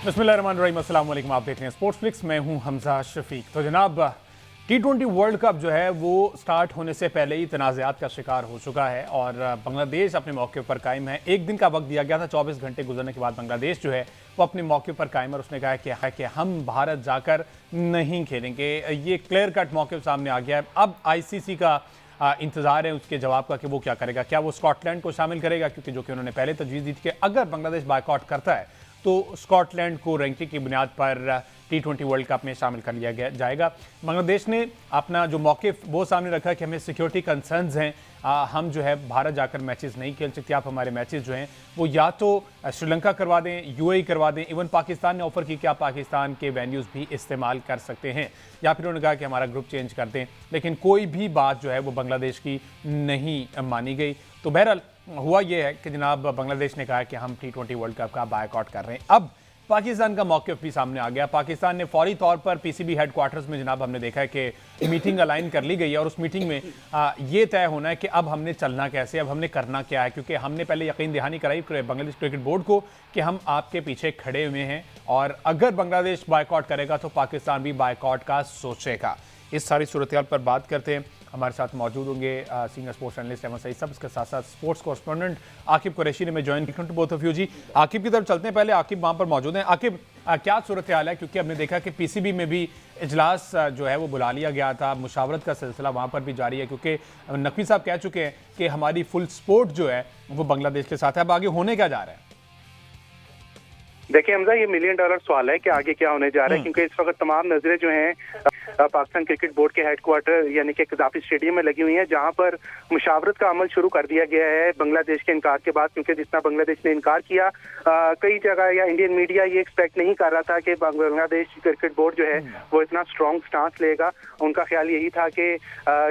बिस्मिल्लाहिर्रहमानिर्रहीम, अस्सलाम वालेकुम। आप देख रहे हैं स्पोर्ट्स फ्लिक्स, मैं हूं हमजा शफीक। तो जनाब, T20 वर्ल्ड कप जो है वो स्टार्ट होने से पहले ही तनाज़ात का शिकार हो चुका है और बांग्लादेश अपने मौके पर कायम है। एक दिन का वक्त दिया गया था, 24 घंटे गुजरने के बाद बांग्लादेश जो है वो अपने मौके पर कायम है और उसने कहा है कि हम भारत जाकर नहीं खेलेंगे। ये क्लियर कट मौके सामने आ गया है। अब ICC का इंतजार है उसके जवाब का कि वो क्या करेगा। क्या वो स्कॉटलैंड को शामिल करेगा, क्योंकि जो कि उन्होंने पहले तजवीज़ दी थी कि अगर बांग्लादेश बायकॉट करता है तो स्कॉटलैंड को रैंकिंग की बुनियाद पर T20 वर्ल्ड कप में शामिल कर लिया जाएगा। बांग्लादेश ने अपना जो मौक़िफ़ वो सामने रखा कि हमें सिक्योरिटी कंसर्न्स हैं, हम जो है भारत जाकर मैचेस नहीं खेल सकते। आप हमारे मैचेस जो हैं वो या तो श्रीलंका करवा दें, UAE करवा दें। इवन पाकिस्तान ने ऑफर की कि आप पाकिस्तान के वेन्यूज़ भी इस्तेमाल कर सकते हैं, या फिर उन्होंने कहा कि हमारा ग्रुप चेंज कर दें। लेकिन कोई भी बात जो है वो बांग्लादेश की नहीं मानी गई। तो बहरहाल हुआ ये है कि जनाब बांग्लादेश ने कहा कि हम T20 वर्ल्ड कप का बायकॉट कर रहे हैं। अब पाकिस्तान का मौक़िफ़ भी सामने आ गया। पाकिस्तान ने फौरी तौर पर PCB हेडक्वार्टर्स में जनाब हमने देखा है कि मीटिंग अलाइन कर ली गई है और उस मीटिंग में ये तय होना है कि अब हमने चलना कैसे, अब हमने करना क्या है। क्योंकि हमने पहले यकीन दहानी कराई बांग्लादेश क्रिकेट बोर्ड को कि हम आपके पीछे खड़े हुए हैं और अगर बांग्लादेश बायकॉट करेगा तो पाकिस्तान भी बायकॉट का सोचेगा। इस सारी सूरत पर बात करते हैं। हमारे साथ मौजूद होंगे senior sports analyst Ahmad Saeed साहब, इसके साथ साथ स्पोर्ट्स कॉरेस्पॉन्डेंट आकिब कुरैशी ने मैं ज्वाइन किया। बोथ ऑफ यू जी, आकिब की तरफ चलते हैं। पहले आकिब वहाँ पर मौजूद हैं। आकिब, क्या सूरत हाल है? क्योंकि हमने देखा कि PCB में भी इजलास जो है वो बुला लिया गया था, मुशावरत का सिलसिला वहाँ पर भी जारी है, क्योंकि नकवी साहब कह चुके हैं कि हमारी फुल सपोर्ट जो है वो बांग्लादेश के साथ है। अब आगे होने क्या जा रहा है? देखिए हमजा, ये $1 मिलियन सवाल है कि आगे क्या होने जा रहा है, क्योंकि इस वक्त तमाम नजरें जो हैं पाकिस्तान क्रिकेट बोर्ड के हेडक्वार्टर यानी कि कज़ाफी स्टेडियम में लगी हुई हैं, जहां पर मुशावरत का अमल शुरू कर दिया गया है बांग्लादेश के इनकार के बाद। क्योंकि जितना बांग्लादेश ने इनकार किया, कई जगह या इंडियन मीडिया ये एक्सपेक्ट नहीं कर रहा था कि बांग्लादेश क्रिकेट बोर्ड जो है वो इतना स्ट्रॉन्ग स्टांस लेगा। उनका ख्याल यही था कि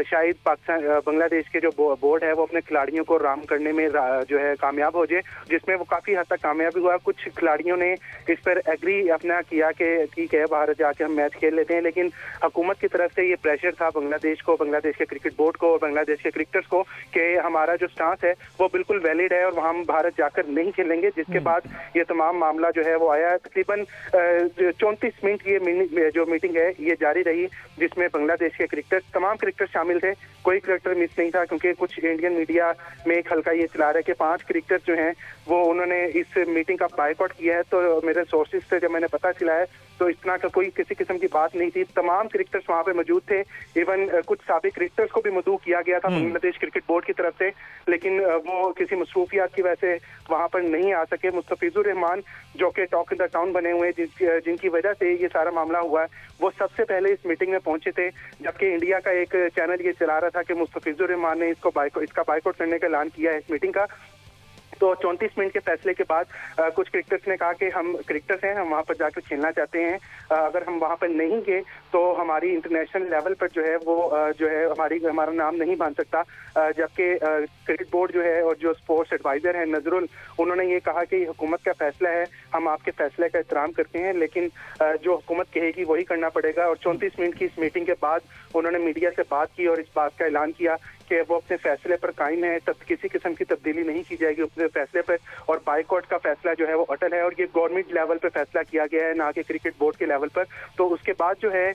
शायद पाकिस्तान बांग्लादेश के जो बोर्ड है वो अपने खिलाड़ियों को राम करने में जो है कामयाब हो जाए, जिसमें वो काफी हद तक कामयाब हुआ। कुछ खिलाड़ियों ने इस पर एग्री अपना किया कि ठीक है भारत जाके हम मैच खेल लेते हैं, लेकिन हुकूमत की तरफ से ये प्रेशर था बांग्लादेश को, बांग्लादेश के क्रिकेट बोर्ड को और बांग्लादेश के क्रिकेटर्स को कि हमारा जो स्टांस है वो बिल्कुल वैलिड है और वहाँ हम भारत जाकर नहीं खेलेंगे। जिसके बाद ये तमाम मामला जो है वो आया। तकरीबन 34 मिनट ये जो मीटिंग है ये जारी रही, जिसमें बांग्लादेश के क्रिकेटर्स, तमाम क्रिकेटर शामिल थे, कोई क्रिकेटर मिस नहीं था। क्योंकि कुछ इंडियन मीडिया में एक हल्का ये चला रहा है कि 5 क्रिकेटर्स जो हैं वो उन्होंने इस मीटिंग का बायकॉट किया है। तो मेरे सोर्सेज से जब मैंने पता चला है तो इतना का कोई किसी किस्म की बात नहीं थी। तमाम क्रिकेटर्स वहाँ पे मौजूद थे। इवन कुछ साबिक क्रिकेटर्स को भी मदऊ किया गया था बांग्लादेश क्रिकेट बोर्ड की तरफ से, लेकिन वो किसी मसरूफियात की वजह से वहाँ पर नहीं आ सके। मुस्तफिजुर रहमान जो कि टॉक इन द टाउन बने हुए हैं, जिनकी वजह से ये सारा मामला हुआ है, वो सबसे पहले इस मीटिंग में पहुंचे थे। जबकि इंडिया का एक चैनल ये चला रहा था कि मुस्तफिजुर रहमान ने इसका बायकॉट करने का ऐलान किया है इस मीटिंग का। तो 34 मिनट के फैसले के बाद कुछ क्रिकेटर्स ने कहा कि हम क्रिकेटर्स हैं, हम वहाँ पर जाकर खेलना चाहते हैं, अगर हम वहाँ पर नहीं गए तो हमारी इंटरनेशनल लेवल पर जो है वो जो है हमारा नाम नहीं बन सकता। जबकि क्रिकेट बोर्ड जो है और जो स्पोर्ट्स एडवाइजर है नजरुल, उन्होंने ये कहा कि हुकूमत का फैसला है, हम आपके फैसले का एहतराम करते हैं, लेकिन जो हुकूमत कहेगी वही करना पड़ेगा। और 34 मिनट की इस मीटिंग के बाद उन्होंने मीडिया से बात की और इस बात का ऐलान किया कि वो अपने फैसले पर कायम है, तब किसी किस्म की तब्दीली नहीं की जाएगी अपने फैसले पर, और बायकॉट का फैसला जो है वो अटल है। और ये गवर्नमेंट लेवल पर फैसला किया गया है, ना कि क्रिकेट बोर्ड के लेवल पर। तो उसके बाद जो है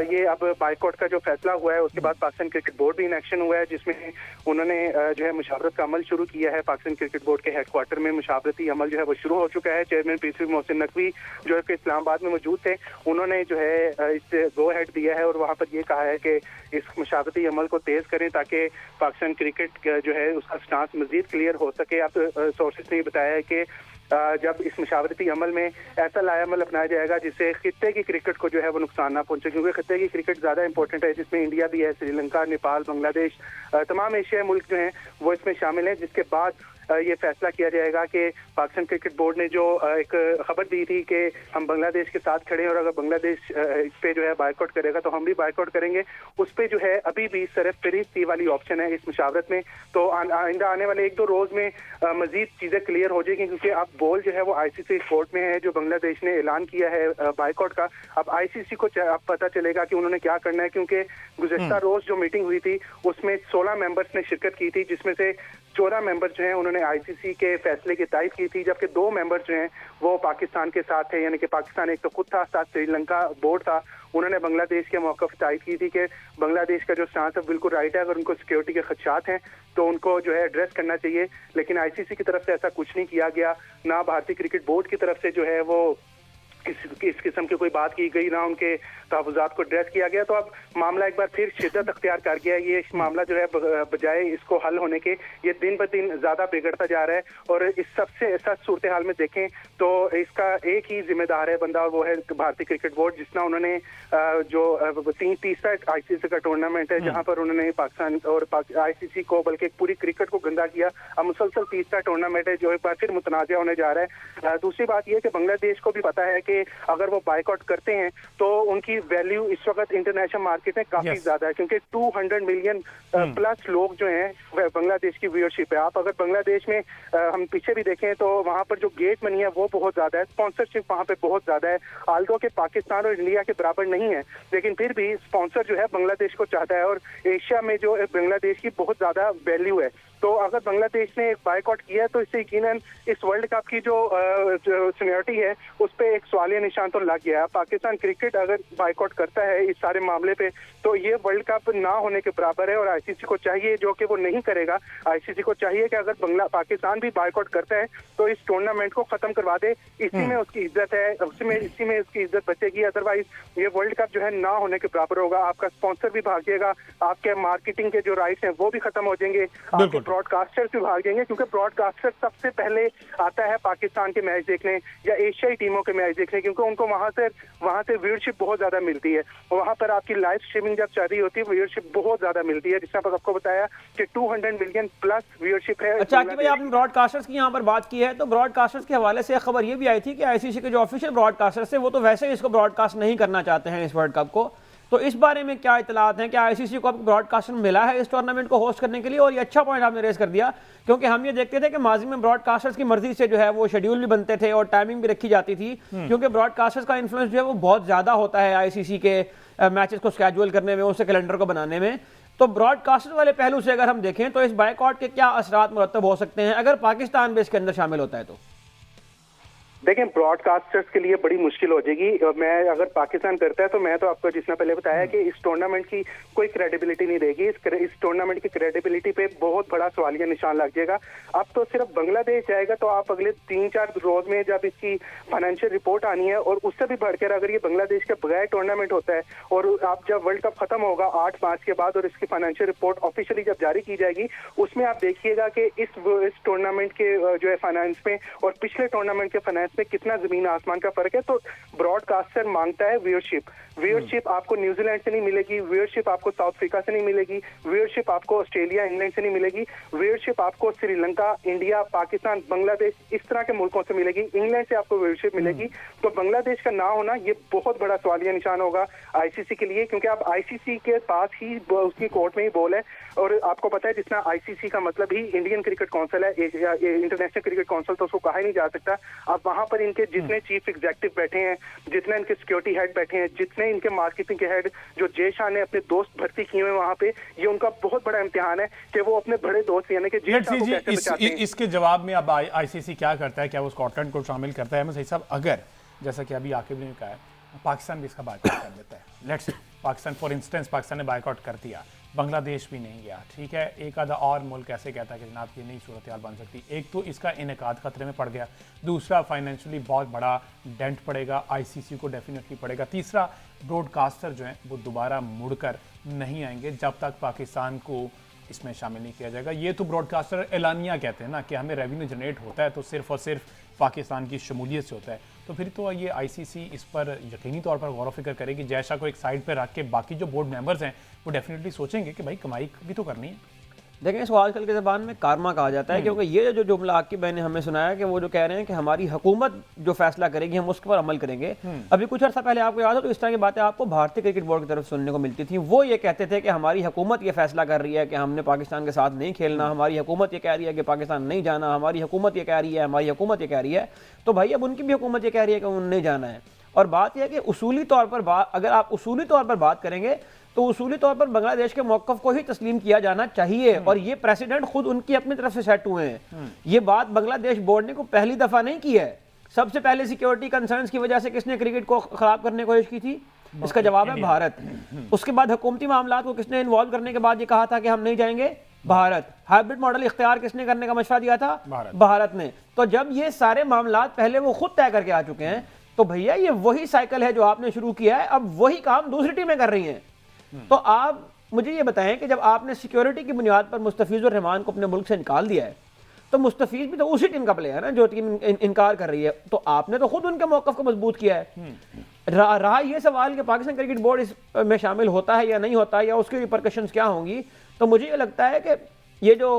ये अब बायकॉट का जो फैसला हुआ है, उसके बाद पाकिस्तान क्रिकेट बोर्ड भी इन एक्शन हुआ है, जिसमें उन्होंने जो है मुशावरत का अमल शुरू किया है। पाकिस्तान क्रिकेट बोर्ड के हेडक्वार्टर में मुशावरती अमल जो है वो शुरू हो चुका है। चेयरमैन PCB मोहसिन नकवी जो है कि इस्लामाबाद में मौजूद थे, उन्होंने जो है इस गो हेड दिया है और वहाँ पर ये कहा है कि इस मुशावरती अमल को तेज करें ताकि पाकिस्तान क्रिकेट जो है उसका स्टांस मजीद क्लियर हो सके। अब सोर्सेज ने बताया है कि जब इस मुशावरती अमल में ऐसा लायामल अपनाया जाएगा जिससे खित्ते की क्रिकेट को जो है वो नुकसान ना पहुंचे, क्योंकि खित्ते की क्रिकेट ज़्यादा इंपॉर्टेंट है, जिसमें इंडिया भी है, श्रीलंका, नेपाल, बांग्लादेश, तमाम एशियाई मुल्क जो हैं वो इसमें शामिल हैं। जिसके बाद ये फैसला किया जाएगा कि पाकिस्तान क्रिकेट बोर्ड ने जो एक खबर दी थी कि हम बांग्लादेश के साथ खड़े हैं और अगर बांग्लादेश इस पे जो है बायकॉट करेगा तो हम भी बायकॉट करेंगे, उस पे जो है अभी भी सरफराजी वाली ऑप्शन है इस मुशावरत में। तो आइंदा आने वाले 1-2 रोज में मजीद चीजें क्लियर हो जाएगी, क्योंकि अब बॉल जो है वो ICC कोर्ट में है, जो बांग्लादेश ने ऐलान किया है बायकॉट का। अब ICC को अब पता चलेगा कि उन्होंने क्या करना है, क्योंकि गुज़श्ता रोज जो मीटिंग हुई थी उसमें 16 मेंबर्स ने शिरकत की थी, जिसमें से 14 मेंबर जो हैं उन्होंने आईसीसी के फैसले की तारीफ की थी, जबकि 2 मेंबर जो हैं वो पाकिस्तान के साथ थे, यानी कि पाकिस्तान एक तो खुद था, साथ श्रीलंका बोर्ड था। उन्होंने बांग्लादेश के मौक़िफ़ तारीफ की थी कि बांग्लादेश का जो स्टांस है बिल्कुल राइट है, अगर उनको सिक्योरिटी के खदशात हैं तो उनको जो है एड्रेस करना चाहिए। लेकिन आईसीसी की तरफ से ऐसा कुछ नहीं किया गया, ना भारतीय क्रिकेट बोर्ड की तरफ से जो है वो इस किस्म की कोई बात की गई, ना उनके तहफ़्फ़ुज़ात को एड्रेस किया गया। तो अब मामला एक बार फिर शिद्दत अख्तियार कर गया है। ये मामला जो है बजाय इसको हल होने के ये दिन ब दिन ज़्यादा बिगड़ता जा रहा है। और इस सबसे सच सूरत हाल में देखें तो इसका एक ही जिम्मेदार है बंदा, और वो है भारतीय क्रिकेट बोर्ड, जिसना उन्होंने जो तीसरा आईसीसी का टूर्नामेंट है जहाँ पर उन्होंने पाकिस्तान और आईसीसी को बल्कि पूरी क्रिकेट को गंदा किया। अब मुसलसल तीसरा टूर्नामेंट है जो एक बार फिर मुतनाज़ा होने जा रहा है। दूसरी बात यह कि बांग्लादेश को भी पता है कि अगर वो बाइकआउट करते हैं तो उनकी वैल्यू इस वक्त इंटरनेशनल मार्केट में काफी ज्यादा है, क्योंकि 200 मिलियन प्लस लोग जो हैं बांग्लादेश की व्यूअरशिप है। आप अगर बांग्लादेश में हम पीछे भी देखें तो वहां पर जो गेट मनी है वो बहुत ज्यादा है, स्पॉन्सरशिप वहां पे बहुत ज्यादा है। आल्दो के पाकिस्तान और इंडिया के बराबर नहीं है, लेकिन फिर भी स्पॉन्सर जो है बांग्लादेश को चाहता है, और एशिया में जो बांग्लादेश की बहुत ज्यादा वैल्यू है। तो अगर बांग्लादेश ने एक बाइकआउट किया है तो इससे यकीनन इस वर्ल्ड कप की जो सीनियरिटी है उस पर एक सवालिया निशान तो लग गया है। पाकिस्तान क्रिकेट अगर बाइकआउट करता है इस सारे मामले पे तो ये वर्ल्ड कप ना होने के बराबर है, और आईसीसी को चाहिए, जो कि वो नहीं करेगा, आईसीसी को चाहिए कि अगर पाकिस्तान भी बाइकआउट करता है तो इस टूर्नामेंट को खत्म करवा दे। इसी में उसकी इज्जत है, इसी में उसकी इज्जत बचेगी। अदरवाइज ये वर्ल्ड कप जो है ना होने के बराबर होगा। आपका स्पॉन्सर भी भागेगा, आपके मार्केटिंग के जो राइट्स हैं वो भी खत्म हो जाएंगे, आपके ब्रॉडकास्टर्स भी भाग जाएंगे, क्योंकि ब्रॉडकास्टर सबसे पहले आता है पाकिस्तान के मैच देखने या एशियाई टीमों के मैच देखने, क्योंकि उनको वहां से व्यूअरशिप बहुत ज्यादा मिलती है। वहां पर आपकी लाइव स्ट्रीमिंग जब चल रही होती है व्यूअरशिप बहुत ज्यादा मिलती है, जिसमें आपको बताया कि 200 मिलियन प्लस व्यूअरशिप है। अच्छा कि भाई आपने ब्रॉडकास्टर्स की यहाँ पर बात की है, तो ब्रॉडकास्टर्स के हवाले से खबर ये भी आई थी कि आईसीसी के जो ऑफिशियल ब्रॉडकास्टर्स है वो तो वैसे ही इसको ब्रॉडकास्ट नहीं करना चाहते हैं इस वर्ल्ड कप को। तो इस बारे में क्या इतलात हैं, क्या आईसीसी को अब ब्रॉडकास्टर मिला है इस टूर्नामेंट को होस्ट करने के लिए? और ये अच्छा पॉइंट आपने रेज कर दिया, क्योंकि हम ये देखते थे कि माजी में ब्रॉडकास्टर्स की मर्जी से जो है वो शेड्यूल भी बनते थे और टाइमिंग भी रखी जाती थी, क्योंकि ब्रॉडकास्टर्स का इन्फ्लुएंस जो है वो बहुत ज़्यादा होता है आईसीसी के मैचेस को स्केड्यूल करने में, उससे कैलेंडर को बनाने में। तो ब्रॉडकास्टर वाले पहलू से अगर हम देखें तो इस बाइकआउट के क्या असरात मुरतब हो सकते हैं अगर पाकिस्तान भी इसके अंदर शामिल होता है? तो देखें, ब्रॉडकास्टर्स के लिए बड़ी मुश्किल हो जाएगी। मैं अगर पाकिस्तान करता है तो मैं तो आपको जिसने पहले बताया कि इस टूर्नामेंट की कोई क्रेडिबिलिटी नहीं रहेगी। इस टूर्नामेंट की क्रेडिबिलिटी पे बहुत बड़ा सवालिया निशान लग जाएगा। अब तो सिर्फ बांग्लादेश जाएगा, तो आप अगले 3-4 रोज में जब इसकी फाइनेंशियल रिपोर्ट आनी है, और उससे भी बढ़कर अगर ये बांग्लादेश के बगैर टूर्नामेंट होता है और आप जब वर्ल्ड कप खत्म होगा 8 मार्च के बाद और इसकी फाइनेंशियल रिपोर्ट ऑफिशियली जब जारी की जाएगी, उसमें आप देखिएगा कि इस टूर्नामेंट के जो है फाइनेंस में और पिछले टूर्नामेंट के फाइनेंस में कितना जमीन आसमान का फर्क है। तो ब्रॉडकास्टर मांगता है व्यूअरशिप आपको न्यूजीलैंड से नहीं मिलेगी, व्यूअरशिप आपको साउथ अफ्रीका से नहीं मिलेगी, व्यूअरशिप आपको ऑस्ट्रेलिया इंग्लैंड से नहीं मिलेगी, व्यूअरशिप आपको श्रीलंका, इंडिया, पाकिस्तान, बांग्लादेश इस तरह के मुल्कों से मिलेगी, इंग्लैंड से आपको व्यूअरशिप मिलेगी। तो बांग्लादेश का ना होना ये बहुत बड़ा सवालिया निशान होगा आईसीसी के लिए, क्योंकि अब आईसीसी के पास ही उसकी कोर्ट में ही बोल है। और आपको पता है जितना आईसीसी का मतलब ही इंडियन क्रिकेट काउंसिल है, इंटरनेशनल क्रिकेट काउंसिल, तो उसको कहा ही नहीं जा सकता। अब वहां पर इनके जितने चीफ एग्जीक्यूटिव बैठे हैं, जितने इनके सिक्योरिटी हेड बैठे हैं, जितने इनके मार्केटिंग के हेड जो जयशाह ने अपने दोस्त भर्ती किए हुए वहां पे, ये उनका बहुत बड़ा इम्तिहान है कि वो अपने बड़े दोस्त यानी कि जयशाह को कैसे बचाते हैं। इसके जवाब में अब आईसीसी क्या करता है, क्या वो स्कॉटलैंड को शामिल करता है? सही साहब, अगर जैसा कि अभी आकिब ने कहा है पाकिस्तान भी इसका बाइकआउट कर देता है, let's Pakistan for instance Pakistan ने बाइकआउट कर दिया, बांग्लादेश भी नहीं गया, ठीक है, एक आधा और मुल्क ऐसे कहता है कि जनाब ये नई सूरत हाल बन सकती। एक तो इसका इनेकाद खतरे में पड़ गया, दूसरा फाइनेंशियली बहुत बड़ा डेंट पड़ेगा, आईसीसी को डेफिनेटली पड़ेगा, तीसरा ब्रॉडकास्टर जो हैं वो दोबारा मुड़कर नहीं आएंगे जब तक पाकिस्तान को इसमें शामिल नहीं किया जाएगा। ये तो ब्रॉडकास्टर एलानिया कहते हैं ना कि हमें रेवेन्यू जनरेट होता है तो सिर्फ और सिर्फ पाकिस्तान की शमूलियत से होता है। तो फिर तो ये आईसीसी इस पर यकीनी तौर पर गौर व फिक्र करेगी। जयशाह को एक साइड पर रख के बाकी जो बोर्ड मेंबर्स हैं वो डेफिनेटली सोचेंगे कि भाई कमाई भी तो करनी है। देखें, इसको आजकल के ज़बान में कारमा कहा जाता है, क्योंकि ये जो जुमला आकिब भाई ने हमें सुनाया कि वो जो कह रहे हैं कि हमारी हुकूमत जो फैसला करेगी हम उसके पर अमल करेंगे। अभी कुछ अर्सा पहले आपको याद हो तो इस तरह की बातें आपको भारतीय क्रिकेट बोर्ड की तरफ सुनने को मिलती थी। वो ये कहते थे कि हमारी हुकूमत ये फैसला कर रही है कि हमने पाकिस्तान के साथ नहीं खेलना, हमारी हुकूमत ये कह रही है कि पाकिस्तान नहीं जाना, हमारी हुकूमत ये कह रही है, हमारी हुकूमत ये कह रही है। तो भाई अब उनकी भी हुकूमत ये कह रही है कि उन्हें नहीं जाना है। और बात यह है कि उसूली तौर पर अगर आप उसूली तौर पर बात करेंगे तो उसूली तौर पर बांग्लादेश के मौक़िफ़ को ही तस्लीम किया जाना चाहिए, और ये प्रेसिडेंट खुद उनकी अपनी तरफ से सेट हुए हैं। ये बात बांग्लादेश बोर्ड ने को पहली दफ़ा नहीं की है। सबसे पहले सिक्योरिटी कंसर्न्स की वजह से किसने क्रिकेट को ख़राब करने की कोशिश की थी? इसका जवाब है भारत। उसके बाद हुकूमती मामलात को किसने इन्वॉल्व करने के बाद ये कहा था कि हम नहीं जाएंगे? भारत। हाइब्रिड मॉडल इख्तियार किसने करने का मशवरा दिया था? भारत ने। तो जब ये सारे मामलात पहले वो खुद तय करके आ चुके हैं, तो भैया ये वही साइकिल है जो आपने शुरू किया है, अब वही काम दूसरी टीमें कर रही हैं। तो आप मुझे ये बताएं कि जब आपने सिक्योरिटी की बुनियाद पर मुस्तफिजुर रहमान को अपने मुल्क से निकाल दिया है, तो मुस्तफिज भी तो उसी टीम का प्लेयर है ना जो टीम इनकार कर रही है, तो आपने तो खुद उनके मौक़िफ़ को मजबूत किया है। रहा ये सवाल कि पाकिस्तान क्रिकेट बोर्ड इस में शामिल होता है या नहीं होता है, या उसकी रिपरकशंस क्या होंगी, तो मुझे ये लगता है कि ये जो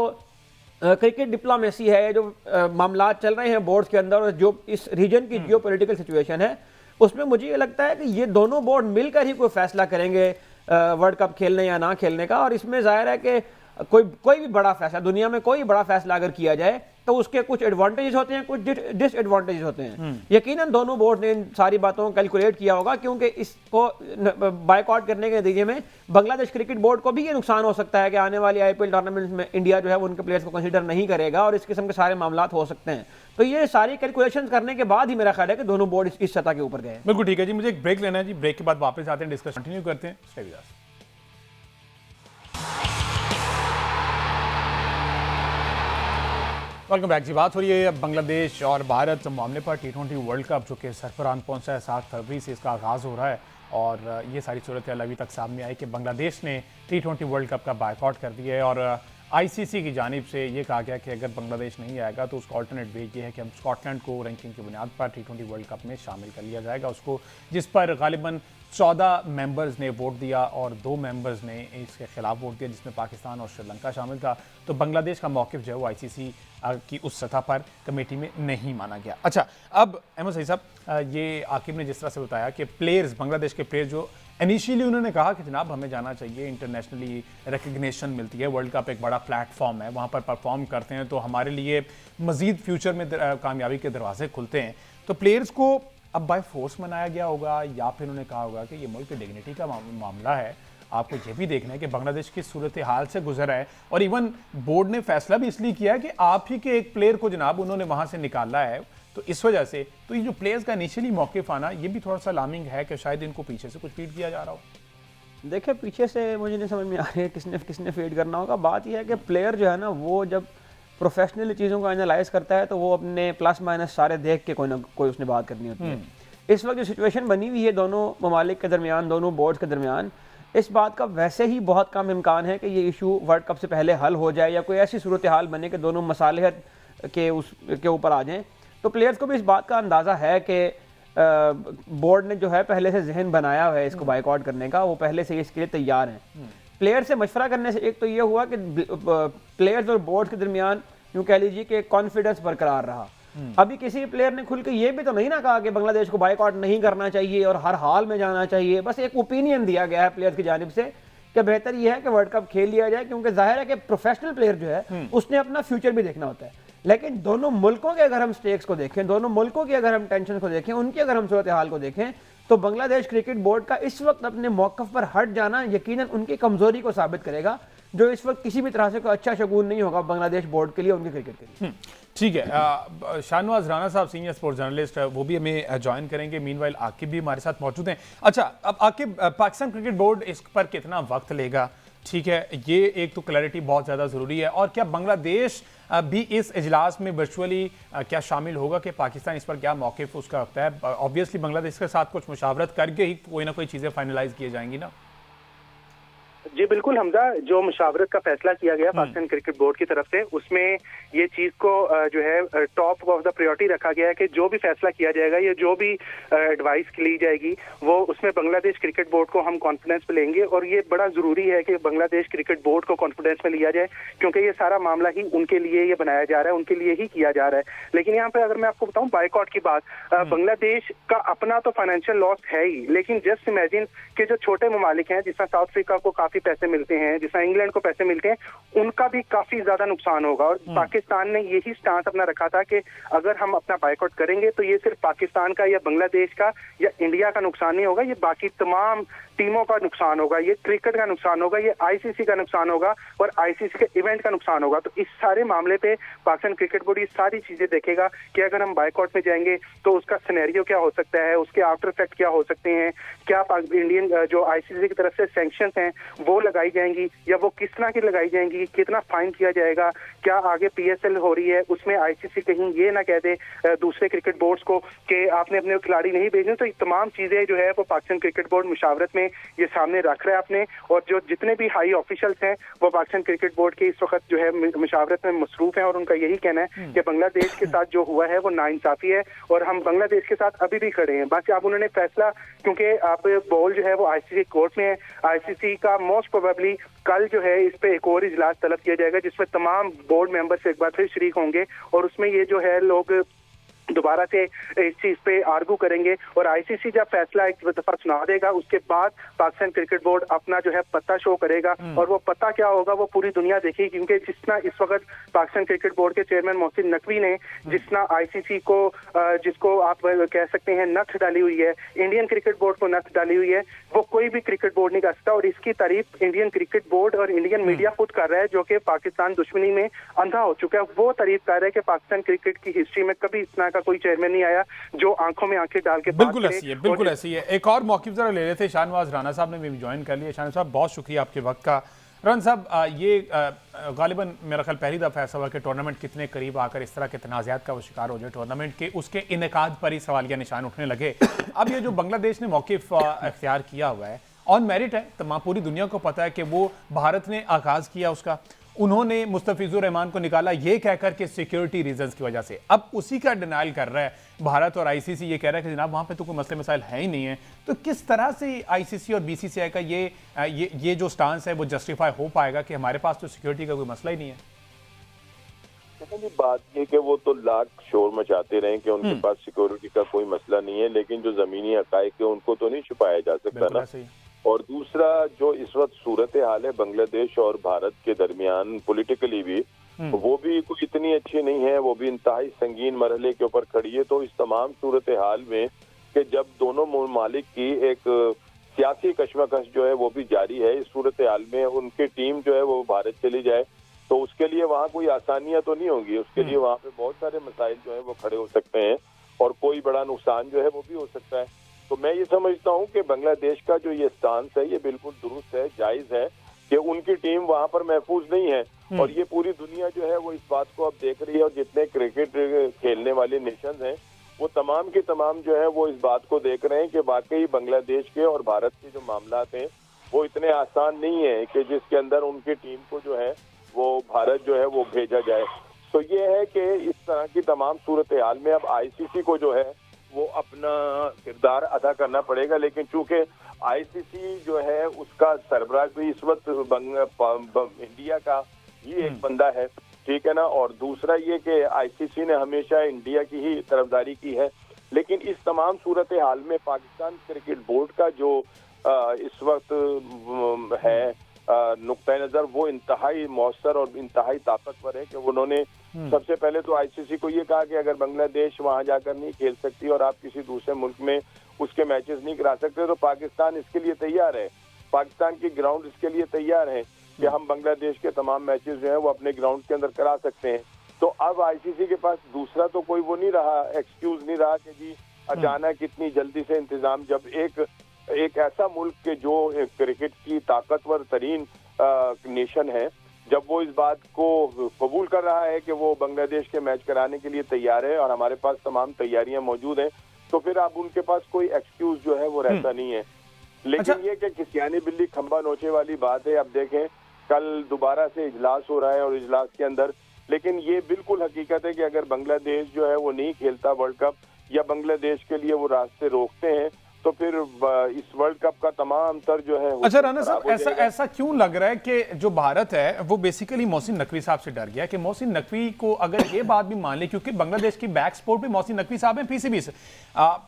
क्रिकेट डिप्लोमेसी है, जो मामला चल रहे हैं बोर्ड्स के अंदर, और जो इस रीजन की जियो पॉलिटिकल सिचुएशन है, उसमें मुझे ये लगता है कि ये दोनों बोर्ड मिलकर ही कोई फैसला करेंगे वर्ल्ड कप खेलने या ना खेलने का। और इसमें जाहिर है कि कोई भी बड़ा फैसला, दुनिया में कोई बड़ा फैसला अगर किया जाए तो उसके कुछ एडवांटेजेस होते हैं, कुछ डिसएडवांटेजेस होते हैं। यकीनन दोनों बोर्ड ने इन सारी बातों को कैलकुलेट किया होगा, क्योंकि इसको बायकॉट करने के नतीजे में बांग्लादेश क्रिकेट बोर्ड को भी ये नुकसान हो सकता है कि आने वाली IPL टूर्नामेंट में इंडिया जो है वो उनके प्लेयर्स को कंसीडर नहीं करेगा, और इस किस्म के सारे मामलात हो सकते हैं। तो ये सारी कैलकुलेशन करने के बाद ही मेरा ख्याल है कि दोनों बोर्ड इस सतह के ऊपर गए। बिल्कुल ठीक है जी, मुझे एक ब्रेक लेना है जी, ब्रेक के बाद वापस आते हैं, डिस्कशन कंटिन्यू करते हैं। Stay with us. Welcome back ji. बात हो रही है बांग्लादेश और भारत मामले पर। T20 वर्ल्ड कप जो कि सरफरान पहुंचा है, 7 फरवरी से इसका आगाज़ हो रहा है, और ये सारी सूरत अभी तक सामने आई कि बांग्लादेश ने T20 वर्ल्ड कप का बायकॉट कर दिया है, और ICC की जानिब से ये कहा गया कि अगर बांग्लादेश नहीं आएगा तो उसका ऑल्टरनेट वे ये है कि हम स्कॉटलैंड को रैंकिंग की बुनियाद पर T20 वर्ल्ड कप में शामिल कर लिया जाएगा उसको, जिस पर गालिबन 14 मेंबर्स ने वोट दिया और 2 मेंबर्स ने इसके खिलाफ वोट दिया, जिसमें पाकिस्तान और श्रीलंका शामिल था। तो बांग्लादेश का मौक़िफ़ जो है वो ICC की उस सतह पर कमेटी में नहीं माना गया। अच्छा, अब अहमद सईद साहब, ये आकिब ने जिस तरह से बताया कि प्लेयर्स, बांग्लादेश के प्लेयर जो इनिशियली उन्होंने कहा कि जनाब हमें जाना चाहिए, इंटरनेशनली रिकग्निशन मिलती है, वर्ल्ड कप एक बड़ा प्लेटफॉर्म है, वहाँ पर परफॉर्म करते हैं तो हमारे लिए मज़ीद फ्यूचर में कामयाबी के दरवाजे खुलते हैं। तो प्लेयर्स को अब बाय फोर्स मनाया गया होगा, या फिर उन्होंने कहा होगा कि ये मुल्क की डिग्निटी का मामला है, आपको ये भी देखना है कि बांग्लादेश की सूरत हाल से गुजरा है, और इवन बोर्ड ने फैसला भी इसलिए किया है कि आप ही के एक प्लेयर को जनाब उन्होंने वहाँ से निकाला है, तो इस वजह से तो ये जो प्लेयर्स का इनिशियली मौक़िफ़ आना, ये भी थोड़ा सा अलार्मिंग है कि शायद इनको पीछे से कुछ फीड किया जा रहा हो। देखिए, पीछे से मुझे नहीं समझ में आ रही है किसने फीड करना होगा। बात यह है कि प्लेयर जो है ना, वो जब प्रोफेशनली चीज़ों को एनालाइज करता है तो वो अपने प्लस माइनस सारे देख के कोई ना कोई उसने बात करनी होती है। इस वक्त जो सिचुएशन बनी हुई है दोनों ममालिक के दरमियान, दोनों बोर्ड्स के दरमियान, इस बात का वैसे ही बहुत कम इम्कान है कि ये इशू वर्ल्ड कप से पहले हल हो जाए, या कोई ऐसी सूरत हाल बने कि दोनों मसालिहत के ऊपर आ जाएं। तो प्लेयर्स को भी इस बात का अंदाज़ा है कि बोर्ड ने जो है पहले से जहन बनाया हुआ है इसको बायकॉट करने का, वो पहले से इसके लिए तैयार हैं। प्लेयर से मशवरा करने से एक तो ये हुआ कि प्लेयर्स और बोर्ड के दरमियान यूँ कह लीजिए कि कॉन्फिडेंस बरकरार रहा। अभी किसी प्लेयर ने खुल के ये भी तो नहीं ना कहा कि बांग्लादेश को बायकॉट नहीं करना चाहिए और हर हाल में जाना चाहिए, बस एक ओपिनियन दिया गया है प्लेयर्स की जानिब से कि बेहतर यह है कि वर्ल्ड कप खेल लिया जाए, क्योंकि जाहिर है कि प्रोफेशनल प्लेयर जो है उसने अपना फ्यूचर भी देखना होता है। लेकिन दोनों मुल्कों के अगर हम स्टेक्स को देखें, दोनों मुल्कों की अगर हम टेंशन को देखें, उनकी अगर हम सूरत हाल को देखें, तो बांग्लादेश क्रिकेट बोर्ड का इस वक्त अपने मौक़िफ़ पर हट जाना यकीनन उनकी कमजोरी को साबित करेगा, जो इस वक्त किसी भी तरह से कोई अच्छा शगुन नहीं होगा बांग्लादेश बोर्ड के लिए, उनके क्रिकेट के लिए। ठीक है, शाहनवाज राणा साहब सीनियर स्पोर्ट्स जर्नलिस्ट, वो भी हमें ज्वाइन करेंगे। मीनवाइल आकिब भी हमारे साथ मौजूद हैं। अच्छा, अब आकिब, पाकिस्तान क्रिकेट बोर्ड इस पर कितना वक्त लेगा? ठीक है, ये एक तो क्लैरिटी बहुत ज़्यादा ज़रूरी है, और क्या बांग्लादेश भी इस इजलास में वर्चुअली क्या शामिल होगा कि पाकिस्तान इस पर क्या मौक़िफ़ उसका रखता है? ऑब्वियसली बांग्लादेश के साथ कुछ मुशावरत करके ही कोई ना कोई चीज़ें फाइनलाइज की जाएंगी ना। जी बिल्कुल हमजा, जो मुशावरत का फैसला किया गया पाकिस्तान क्रिकेट बोर्ड की तरफ से, उसमें ये चीज को जो है टॉप ऑफ द प्रायोरिटी रखा गया है कि जो भी फैसला किया जाएगा या जो भी एडवाइस ली जाएगी वो उसमें बांग्लादेश क्रिकेट बोर्ड को हम कॉन्फिडेंस में लेंगे, और ये बड़ा जरूरी है कि बांग्लादेश क्रिकेट बोर्ड को कॉन्फिडेंस में लिया जाए, क्योंकि ये सारा मामला ही उनके लिए ये बनाया जा रहा है, उनके लिए ही किया जा रहा है। लेकिन यहाँ पे अगर मैं आपको बताऊं बायकॉट की बात, बांग्लादेश का अपना तो फाइनेंशियल लॉस है ही, लेकिन जस्ट इमेजिन कि जो छोटे ममालिक हैं, जिसमें साउथ अफ्रीका को काफी पैसे मिलते हैं, जिसमें इंग्लैंड को पैसे मिलते हैं, उनका भी काफी ज्यादा नुकसान होगा। और पाकिस्तान ने यही स्टांस अपना रखा था कि अगर हम अपना बायकॉट करेंगे तो ये सिर्फ पाकिस्तान का या बांग्लादेश का या इंडिया का नुकसान नहीं होगा, ये बाकी तमाम टीमों का नुकसान होगा, ये क्रिकेट का नुकसान होगा, ये आईसीसी का नुकसान होगा और आईसीसी के इवेंट का नुकसान होगा। तो इस सारे मामले पे पाकिस्तान क्रिकेट बोर्ड ये सारी चीजें देखेगा कि अगर हम बायकॉट में जाएंगे तो उसका सिनेरियो क्या हो सकता है, उसके आफ्टर इफेक्ट क्या हो सकते हैं, क्या इंडियन जो आईसीसी की तरफ से सैंक्शंस हैं वो लगाई जाएंगी या वो किस तरह की लगाई जाएंगी, कितना फाइन किया जाएगा, क्या आगे पीएसएल हो रही है उसमें आईसीसी कहीं ये ना कह दे दूसरे क्रिकेट बोर्ड्स को कि आपने अपने खिलाड़ी नहीं भेजे। तो ये तमाम चीजें जो है वो पाकिस्तान क्रिकेट बोर्ड मुशावरत में ये सामने रख रहा है अपने, और जो जितने भी हाई ऑफिशियल्स हैं वो पाकिस्तान क्रिकेट बोर्ड के इस वक्त जो है मुशावरत में मसरूफ हैं और उनका यही कहना है कि बांग्लादेश के साथ जो हुआ है वो नाइंसाफी है और हम बांग्लादेश के साथ अभी भी खड़े हैं। बाकी अब उन्होंने फैसला, क्योंकि आप बॉल जो है वो आईसीसी कोर्ट में है, आईसीसी का मोस्ट प्रोबेबली कल जो है इस पे एक और इजलास तलब किया जाएगा जिसमें तमाम बोर्ड मेंबर्स एक बार फिर शरीक होंगे और उसमें ये जो है लोग दोबारा से इस चीज पे आर्गू करेंगे और आईसीसी जब फैसला एक दफा सुना देगा उसके बाद पाकिस्तान क्रिकेट बोर्ड अपना जो है पता शो करेगा और वो पता क्या होगा वो पूरी दुनिया देखेगी। क्योंकि जितना इस वक्त पाकिस्तान क्रिकेट बोर्ड के चेयरमैन मोहसिन नकवी ने जितना आईसीसी को जिसको आप कह सकते हैं नथ डाली हुई है, इंडियन क्रिकेट बोर्ड को नथ डाली हुई है, वो कोई भी क्रिकेट बोर्ड नहीं कर सकता और इसकी तारीफ इंडियन क्रिकेट बोर्ड और इंडियन मीडिया खुद कर रहा है जो कि पाकिस्तान दुश्मनी में अंधा हो चुका है। वो तारीफ कर रहा है कि पाकिस्तान क्रिकेट की हिस्ट्री में कभी इस तरह का कोई चेयरमैन नहीं आया जो आंखों में आंखें डाल के बिल्कुल ऐसी है, बिल्कुल ऐसी है। एक और मौक़िफ़ जरा ले लेते, शाहनवाज राना साहब ने भी ज्वाइन कर लिया। शाहनवाज साहब बहुत शुक्रिया आपके वक्त का। रन साहब, ये गालिबन मेरा ख्याल पहली दफ़ा ऐसा हुआ कि टूर्नामेंट कितने करीब आकर इस तरह के तनाज़ात का वो शिकार हो जाए, टूर्नामेंट के उसके इनेकाद पर ही सवालिया निशान उठने लगे। अब ये जो बांग्लादेश ने मौक़िफ़ अख्तियार किया हुआ है ऑन मेरिट है, तमाम पूरी दुनिया को पता है कि वो भारत ने आगाज़ किया उसका, उन्होंने मुस्तफिजुर रहमान को निकाला ये कहकर के सिक्योरिटी रीजंस की वजह से। अब उसी का डिनाइल कर रहा है भारत और आईसीसी, ये कह रहा है कि जनाब वहां पे तो कोई मसले मसाइल है ही नहीं है। तो किस तरह से आईसीसी और बीसीसीआई का ये जो स्टांस है वो जस्टिफाई हो पाएगा कि हमारे पास तो सिक्योरिटी का कोई मसला ही नहीं है? बात ये कि वो तो लाख शोर मचाते रहे कि उनके पास सिक्योरिटी का कोई मसला नहीं है, लेकिन जो जमीनी हकायक है उनको तो नहीं छुपाया जा सकता ना। और दूसरा जो इस वक्त सूरत हाल है बांग्लादेश और भारत के दरमियान पॉलिटिकली भी, वो भी कोई इतनी अच्छी नहीं है, वो भी इंतहाई संगीन मरहले के ऊपर खड़ी है। तो इस तमाम सूरत हाल में कि जब दोनों ममालिक की एक सियासी कशमकश जो है वो भी जारी है, इस सूरत हाल में उनकी टीम जो है वो भारत चली जाए तो उसके लिए वहाँ कोई आसानियां तो नहीं होंगी, उसके लिए वहाँ पे बहुत सारे मसाइल जो है वो खड़े हो सकते हैं और कोई बड़ा नुकसान जो है वो भी हो सकता है। तो मैं ये समझता हूँ कि बांग्लादेश का जो ये स्टांस है ये बिल्कुल दुरुस्त है, जायज है कि उनकी टीम वहाँ पर महफूज नहीं है और ये पूरी दुनिया जो है वो इस बात को अब देख रही है और जितने क्रिकेट खेलने वाले नेशंस हैं वो तमाम के तमाम जो है वो इस बात को देख रहे हैं कि वाकई बांग्लादेश के और भारत के जो मामलात हैं वो इतने आसान नहीं है कि जिसके अंदर उनकी टीम को जो है वो भारत जो है वो भेजा जाए। तो ये है कि इस तरह की तमाम सूरत हाल में अब आईसीसी को जो है वो अपना किरदार अदा करना पड़ेगा, लेकिन चूंकि आईसीसी जो है उसका सरबराह भी इस वक्त इंडिया का ही एक बंदा है, ठीक है ना। और दूसरा ये कि आईसीसी ने हमेशा इंडिया की ही तरफदारी की है, लेकिन इस तमाम सूरत हाल में पाकिस्तान क्रिकेट बोर्ड का जो इस वक्त है नुक्ता नजर वो इंतहाई मौसर और इंतहाई ताकतवर है कि उन्होंने सबसे पहले तो आईसीसी को ये कहा कि अगर बांग्लादेश वहां जाकर नहीं खेल सकती और आप किसी दूसरे मुल्क में उसके मैचेस नहीं करा सकते तो पाकिस्तान इसके लिए तैयार है, पाकिस्तान की ग्राउंड इसके लिए तैयार है कि हम बांग्लादेश के तमाम मैचेस जो है वो अपने ग्राउंड के अंदर करा सकते हैं। तो अब आईसीसी के पास दूसरा तो कोई वो नहीं रहा, एक्सक्यूज नहीं रहा कि जी अचानक इतनी जल्दी से इंतजाम, जब एक ऐसा मुल्क के जो क्रिकेट की ताकतवर तरीन नेशन है, जब वो इस बात को कबूल कर रहा है कि वो बांग्लादेश के मैच कराने के लिए तैयार है और हमारे पास तमाम तैयारियां मौजूद हैं, तो फिर अब उनके पास कोई एक्सक्यूज जो है वो रहता नहीं है। लेकिन ये कि किसियानी बिल्ली खंबा नोचे वाली बात है। अब देखें कल दोबारा से इजलास हो रहा है और इजलास के अंदर, लेकिन ये बिल्कुल हकीकत है कि अगर बांग्लादेश जो है वो नहीं खेलता वर्ल्ड कप या बांग्लादेश के लिए वो रास्ते रोकते हैं तो फिर इस वर्ल्ड कप का तमाम तर जो है। अच्छा राना साहब, ऐसा क्यों लग रहा है कि जो भारत है वो बेसिकली मोहसिन नकवी साहब से डर गया कि मोहसिन नकवी को अगर ये बात भी मान ले, क्योंकि बांग्लादेश की बैक स्पोर्ट पे मोहसिन नकवी साहब हैं पीसीबी से,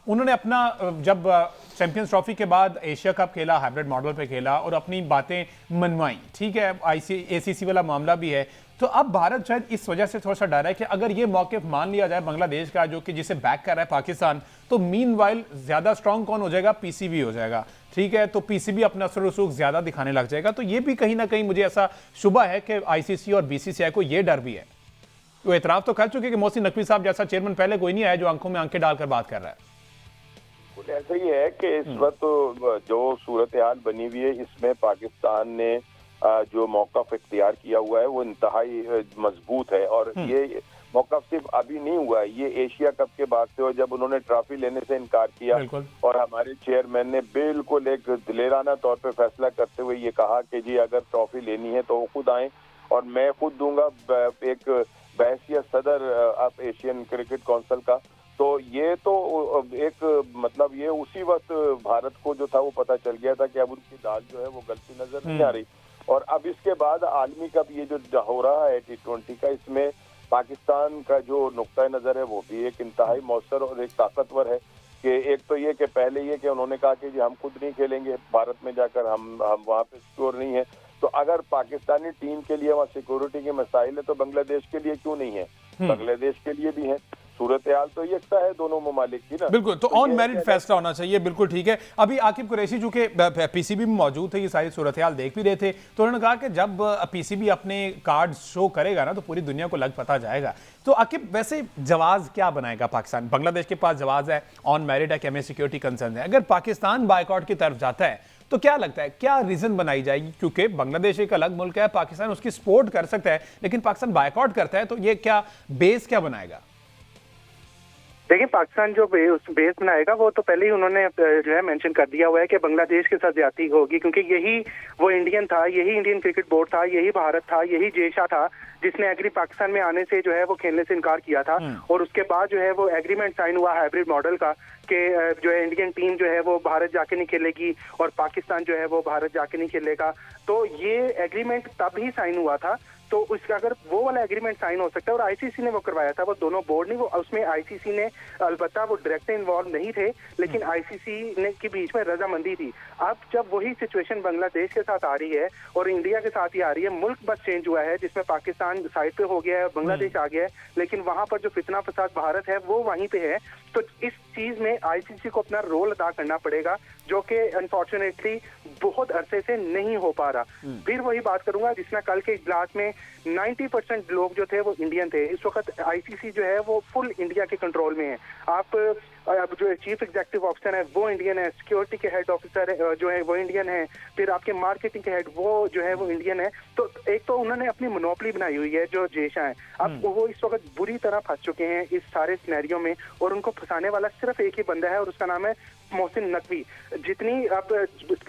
उन्होंने अपना जब चैंपियंस ट्रॉफी के बाद एशिया कप खेला, हाइब्रिड मॉडल पे खेला और अपनी बातें मनवाई, ठीक है, एसीसी वाला मामला भी है, तो अब भारत शायद इस वजह से थोड़ा सा डर है कि अगर ये मौक़िफ़ मान लिया जाए बांग्लादेश का, जो कि जिसे बैक कर रहा है पाकिस्तान, तो मीनवाइल ज्यादा स्ट्रांग कौन हो जाएगा? पीसीबी हो जाएगा। ठीक है, तो पीसीबी अपना असर रसूख ज्यादा दिखाने लग जाएगा। तो ये भी कहीं ना कहीं मुझे ऐसा शुबा है कि आईसीसी और बीसीसीआई को ये डर भी है। वो एतराफ तो कर चुके कि मोहसिन नकवी साहब जैसा चेयरमैन पहले कोई नहीं आया जो आंखों में आंखें डालकर बात कर रहा है। ऐसा ही है कि इस वक्त जो सूरत हाल बनी हुई है, इसमें पाकिस्तान ने जो मौक़िफ़ इख्तियार किया हुआ है वो इंतहाई मजबूत है। और ये मौक़िफ़ सिर्फ अभी नहीं हुआ है, ये एशिया कप के बाद से, और जब उन्होंने ट्रॉफी लेने से इनकार किया और हमारे चेयरमैन ने बिल्कुल एक दिलेराना तौर पे फैसला करते हुए ये कहा कि जी अगर ट्रॉफी लेनी है तो वो खुद आए और मैं खुद दूंगा, एक बहैसियत सदर ऑफ एशियन क्रिकेट काउंसिल का। तो ये तो एक मतलब ये उसी वक्त भारत को जो था वो पता चल गया था कि अब उनकी दाल जो है वो गलती नजर नहीं आ रही। और अब इसके बाद आलमी कप ये जो हो रहा है T20 का, इसमें पाकिस्तान का जो नुक्ता नजर है वो भी एक इंतहाई मौसर और एक ताकतवर है कि एक तो ये कि पहले ये कि उन्होंने कहा कि जी हम खुद नहीं खेलेंगे भारत में जाकर, हम वहाँ पे सिक्योर नहीं है। तो अगर पाकिस्तानी टीम के लिए वहाँ सिक्योरिटी के मसाइल है तो बांग्लादेश के लिए क्यों नहीं है? बांग्लादेश के लिए भी है। सूरत हाल तो यकसा है दोनों ममालिक की ना। बिल्कुल, तो ऑन मेरिट फैसला होना चाहिए। बिल्कुल ठीक है। अभी आकिब कुरैशी जो कि पीसीबी में मौजूद थे, ये सारी सूरत हाल देख भी रहे थे, तो उन्होंने कहा कि जब पीसीबी अपने कार्ड शो करेगा ना तो पूरी दुनिया को लग पता जाएगा। तो आकिब वैसे जवाब क्या बनाएगा पाकिस्तान? बांग्लादेश के पास जवाब है, ऑन मेरिट है कि हमें सिक्योरिटी कंसर्न है। अगर पाकिस्तान बायकॉट की तरफ जाता है तो क्या लगता है क्या रीजन बनाई जाएगी? क्योंकि बांग्लादेश एक अलग मुल्क है, पाकिस्तान उसकी सपोर्ट कर सकता है, लेकिन पाकिस्तान बायकॉट करता है, तो ये क्या बेस क्या बनाएगा? देखिए, पाकिस्तान जो बेस बनाएगा वो तो पहले ही उन्होंने जो है मेंशन कर दिया हुआ है कि बांग्लादेश के साथ ज्यादती होगी, क्योंकि यही वो इंडियन था, यही इंडियन क्रिकेट बोर्ड था, यही भारत था, यही जेशा था जिसने एग्री पाकिस्तान में आने से जो है वो खेलने से इनकार किया था। और उसके बाद जो है वो एग्रीमेंट साइन हुआ हाइब्रिड मॉडल का कि जो है इंडियन टीम जो है वो भारत जाके नहीं खेलेगी और पाकिस्तान जो है वो भारत जाके नहीं खेलेगा। तो ये एग्रीमेंट तब ही साइन हुआ था। तो उसका अगर वो वाला एग्रीमेंट साइन हो सकता है, और आईसीसी ने वो करवाया था, वो दोनों बोर्ड नहीं, वो उसमें आईसीसी ने अलबत्ता वो डायरेक्ट इन्वॉल्व नहीं थे, लेकिन आईसीसी ने के बीच में रजामंदी थी। अब जब वही सिचुएशन बांग्लादेश के साथ आ रही है और इंडिया के साथ ही आ रही है, मुल्क बस चेंज हुआ है जिसमें पाकिस्तान साइड पे हो गया है, बांग्लादेश आ गया है, लेकिन वहां पर जो फितना फसाद भारत है वो वहीं पे है। तो इस चीज में आईसीसी को अपना रोल अदा करना पड़ेगा, जो कि अनफॉर्चुनेटली बहुत अरसे से नहीं हो पा रहा। फिर वही बात करूंगा जिसमें कल के इजलास में 90% लोग जो थे वो इंडियन थे। इस वक्त आईसीसी जो है वो फुल इंडिया के कंट्रोल में है। आप अब जो चीफ एग्जीक्यूटिव ऑफिसर है वो इंडियन है, सिक्योरिटी के हेड ऑफिसर जो है वो इंडियन है, फिर आपके मार्केटिंग के हेड वो जो है वो इंडियन है। तो एक तो उन्होंने अपनी मोनोपोली बनाई हुई है जो जेशा है। अब वो इस वक्त बुरी तरह फंस चुके हैं इस सारे सिनेरियो में, और उनको फंसाने वाला सिर्फ एक ही बंदा है और उसका नाम है मोहसिन नकवी। जितनी अब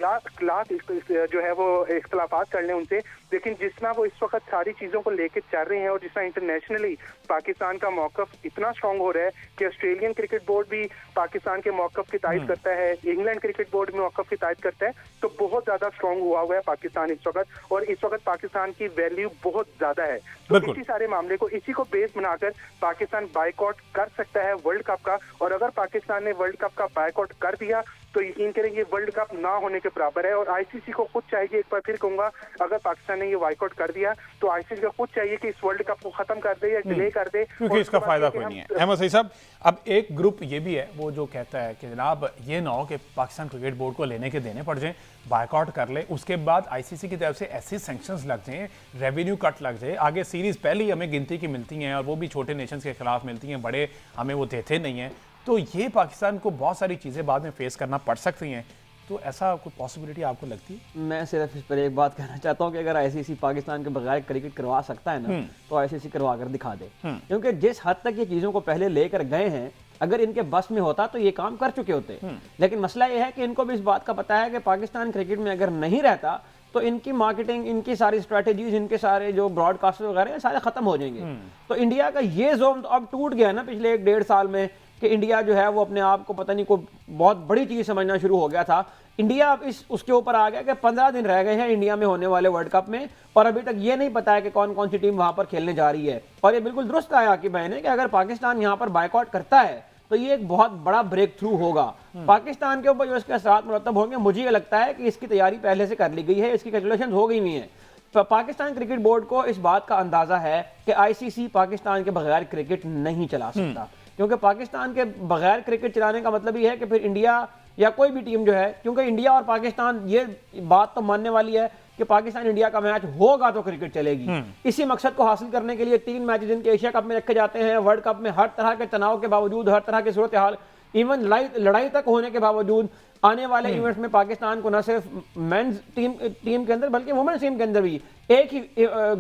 लाख जो है वो इख्तलाफात कर लें उनसे, लेकिन जितना वो इस वक्त सारी चीजों को लेके चल रहे हैं और जितना इंटरनेशनली पाकिस्तान का मौकफ इतना स्ट्रांग हो रहा है कि ऑस्ट्रेलियन क्रिकेट बोर्ड भी पाकिस्तान के मौकफ की तायद करता है, इंग्लैंड क्रिकेट बोर्ड भी मौकफ की तायद करता है। तो बहुत ज्यादा स्ट्रांग हुआ है पाकिस्तान इस वक्त, और इस वक्त पाकिस्तान की वैल्यू बहुत ज्यादा है। तो इसी सारे मामले को, इसी को बेस बनाकर पाकिस्तान बायकॉट कर सकता है वर्ल्ड कप का। और अगर पाकिस्तान ने वर्ल्ड कप का बायकॉट कर दिया तो यकीन करें ये वर्ल्ड कप ना होने के बराबर है। और आईसीसी को खुद चाहिए, एक बार फिर कहूंगा, अगर पाकिस्तान ने ये बायकॉट कर दिया तो आईसीसी को खुद चाहिए कि इस वर्ल्ड कप को खत्म कर दे या डिले कर दे, क्योंकि इसका फायदा कोई नहीं है। अहमद सईद साहब, अब एक ग्रुप ये भी है वो जो कहता है कि जनाब ये ना हो कि पाकिस्तान क्रिकेट बोर्ड को लेने के देने पड़ जाएं, बायकॉट कर ले, उसके बाद आईसीसी की तरफ से ऐसे सैंक्शंस लग जाएं, रेवेन्यू कट लग जाए, आगे सीरीज पहले ही हमें गिनती की मिलती हैं और वो भी छोटे नेशंस के खिलाफ मिलती हैं, बड़े हमें वो देते नहीं हैं। तो ये पाकिस्तान को बहुत सारी चीज़ें बाद में फेस करना पड़ सकती हैं। तो ऐसा कोई पॉसिबिलिटी आपको लगती है? मैं सिर्फ इस पर एक बात कहना चाहता हूँ कि अगर आईसीसी पाकिस्तान के बगैर क्रिकेट करवा सकता है ना तो आईसीसी करवा कर दिखा दे, क्योंकि जिस हद तक ये चीज़ों को पहले लेकर गए हैं, अगर इनके बस में होता तो ये काम कर चुके होते। लेकिन मसला ये है कि इनको भी इस बात का पता है कि पाकिस्तान क्रिकेट में अगर नहीं रहता तो इनकी मार्केटिंग, इनकी सारी स्ट्रेटेजीज, इनके सारे जो ब्रॉडकास्टर वगैरह सारे खत्म हो जाएंगे। तो इंडिया का ये जोन अब टूट गया ना पिछले 1-1.5 साल में कि इंडिया जो है वो अपने आप को पता नहीं को बहुत बड़ी चीज समझना शुरू हो गया था। इंडिया अब उसके ऊपर आ गया कि 15 दिन रह गए हैं इंडिया में होने वाले वर्ल्ड कप में और अभी तक ये नहीं पता है कि कौन कौन सी टीम वहां पर खेलने जा रही है। और ये बिल्कुल दुरुस्त आया कि भाई ने कि अगर पाकिस्तान यहाँ पर बायकॉट करता है तो ये एक बहुत बड़ा ब्रेक थ्रू होगा पाकिस्तान के ऊपर, जो इसके असरात मुरतब होंगे। मुझे ये लगता है कि इसकी तैयारी पहले से कर ली गई है, इसकी कैलकुलेशन हो गई हुई है पाकिस्तान क्रिकेट बोर्ड को इस बात का अंदाजा है कि आईसीसी पाकिस्तान के बगैर क्रिकेट नहीं चला सकता, क्योंकि पाकिस्तान के बगैर क्रिकेट चलाने का मतलब ये है कि फिर इंडिया या कोई भी टीम जो है, क्योंकि इंडिया और पाकिस्तान ये बात तो मानने वाली है कि पाकिस्तान इंडिया का मैच होगा तो क्रिकेट चलेगी। इसी मकसद को हासिल करने के लिए 3 मैचेस इनके एशिया कप में रखे जाते हैं। वर्ल्ड कप में हर तरह के तनाव के बावजूद, हर तरह की सूरत हाल, इवन लड़ाई तक होने के बावजूद आने वाले इवेंट्स में पाकिस्तान को न सिर्फ मेंस टीम के अंदर बल्कि वुमेन्स टीम के अंदर भी एक ही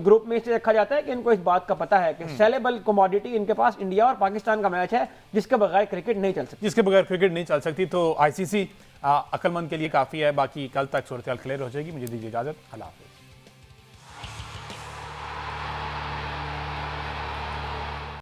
ग्रुप में से रखा जाता है कि इनको इस बात का पता है कि सेलेबल कमोडिटी इनके पास इंडिया और पाकिस्तान का मैच है जिसके बगैर क्रिकेट नहीं चल सकती। जिसके बगैर क्रिकेट नहीं चल सकती। तो आईसीसी अक्लमंद के लिए काफी है, बाकी कल तक सूरत हाल क्लियर हो जाएगी। मुझे दीजिए इजाजत, अल्लाह हाफिज़।